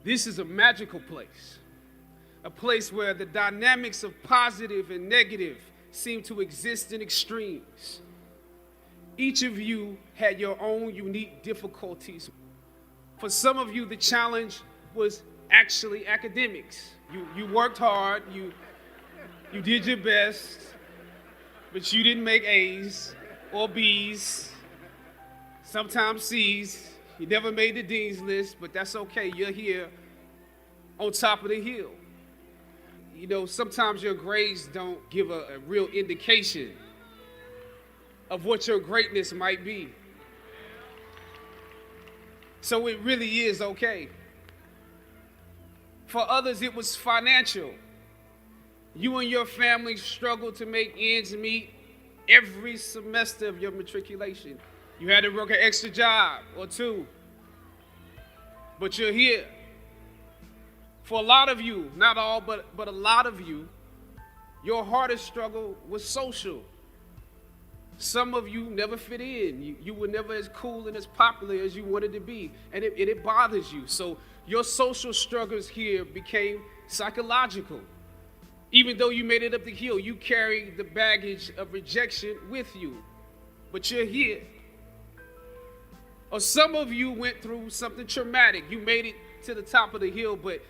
This is a magical place, a place where the dynamics of positive and negative seem to exist in extremes. Each of you had your own unique difficulties. For some of you, the challenge was actually academics. You worked hard, you did your best, but you didn't make A's or B's, sometimes C's. You never made the dean's list, but that's okay. You're here on top of the hill. You know, sometimes your grades don't give a real indication of what your greatness might be. So it really is okay. For others, it was financial. You and your family struggled to make ends meet every semester of your matriculation. You had to work an extra job or two, but you're here. For a lot of you, not all, but a lot of you, your hardest struggle was social. Some of you never fit in. You were never as cool and as popular as you wanted to be, and it bothers you. So your social struggles here became psychological. Even though you made it up the hill, you carry the baggage of rejection with you, but you're here. Or some of you went through something traumatic. You made it to the top of the hill, but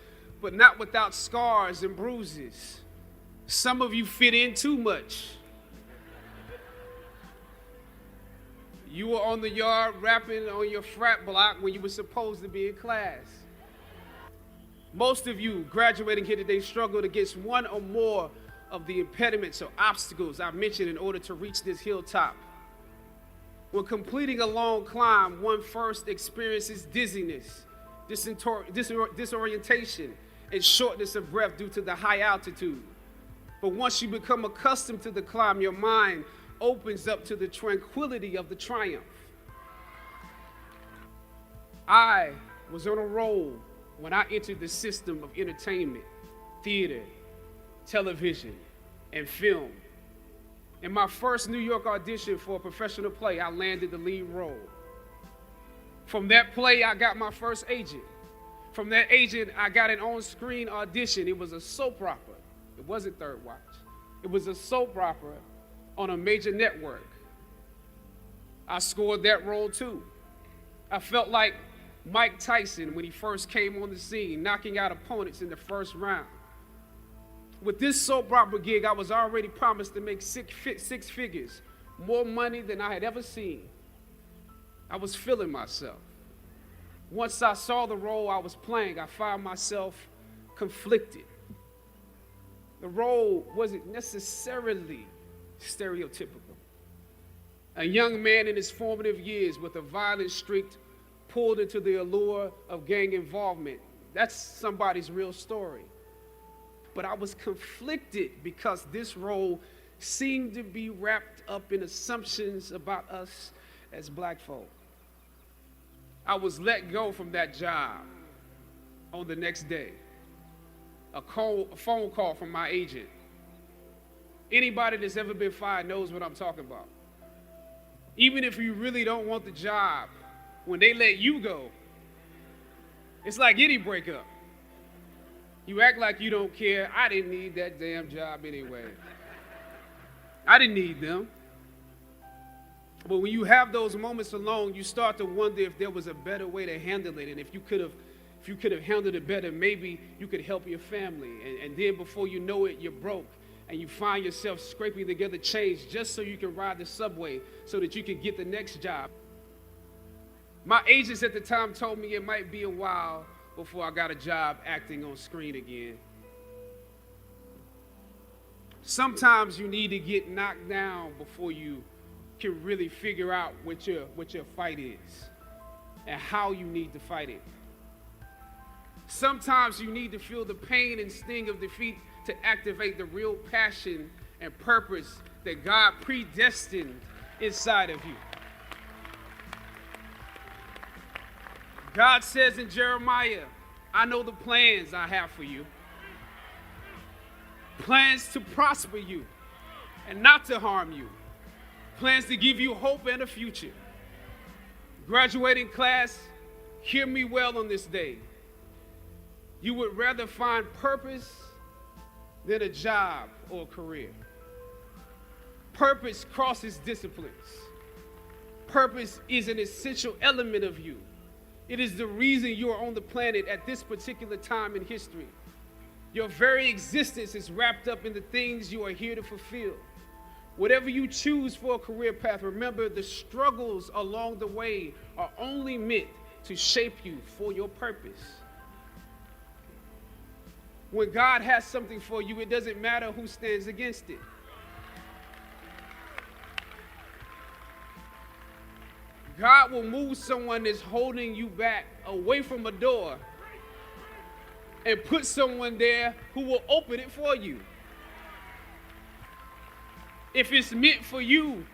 not without scars and bruises. Some of you fit in too much. You were on the yard rapping on your frat block when you were supposed to be in class. Most of you graduating here today struggled against one or more of the impediments or obstacles I mentioned in order to reach this hilltop. When completing a long climb, one first experiences dizziness, disorientation, and shortness of breath due to the high altitude. But once you become accustomed to the climb, your mind opens up to the tranquility of the triumph. I was on a roll when I entered the system of entertainment, theater, television, and film. In my first New York audition for a professional play, I landed the lead role. From that play, I got my first agent. From that agent, I got an on-screen audition. It was a soap opera. It wasn't Third Watch. It was a soap opera on a major network. I scored that role too. I felt like Mike Tyson when he first came on the scene, knocking out opponents in the first round. With this soap opera gig, I was already promised to make six figures, more money than I had ever seen. I was feeling myself. Once I saw the role I was playing, I found myself conflicted. The role wasn't necessarily stereotypical. A young man in his formative years with a violent streak pulled into the allure of gang involvement. That's somebody's real story. But I was conflicted because this role seemed to be wrapped up in assumptions about us as black folk. I was let go from that job on the next day. A phone call from my agent. Anybody that's ever been fired knows what I'm talking about. Even if you really don't want the job, when they let you go, it's like any breakup. You act like you don't care. I didn't need that damn job anyway. I didn't need them. But when you have those moments alone, you start to wonder if there was a better way to handle it, and if you could have handled it better, maybe you could help your family. And then before you know it, you're broke, and you find yourself scraping together change just so you can ride the subway so that you can get the next job. My agents at the time told me it might be a while before I got a job acting on screen again. Sometimes you need to get knocked down before you can really figure out what your fight is and how you need to fight it. Sometimes you need to feel the pain and sting of defeat to activate the real passion and purpose that God predestined inside of you. God says in Jeremiah, I know the plans I have for you. Plans to prosper you and not to harm you. Plans to give you hope and a future. Graduating class, hear me well on this day. You would rather find purpose than a job or a career. Purpose crosses disciplines. Purpose is an essential element of you. It is the reason you are on the planet at this particular time in history. Your very existence is wrapped up in the things you are here to fulfill. Whatever you choose for a career path, remember the struggles along the way are only meant to shape you for your purpose. When God has something for you, it doesn't matter who stands against it. God will move someone that's holding you back away from a door and put someone there who will open it for you. If it's meant for you,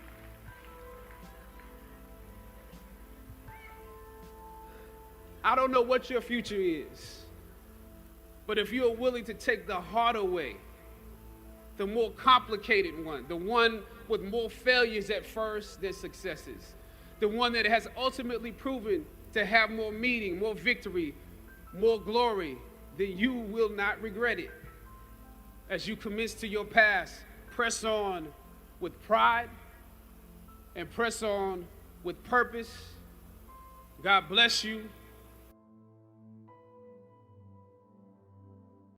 I don't know what your future is, but if you're willing to take the harder way, the more complicated one, the one with more failures at first than successes, the one that has ultimately proven to have more meaning, more victory, more glory, then you will not regret it. As you commence to your past, press on with pride and press on with purpose. God bless you.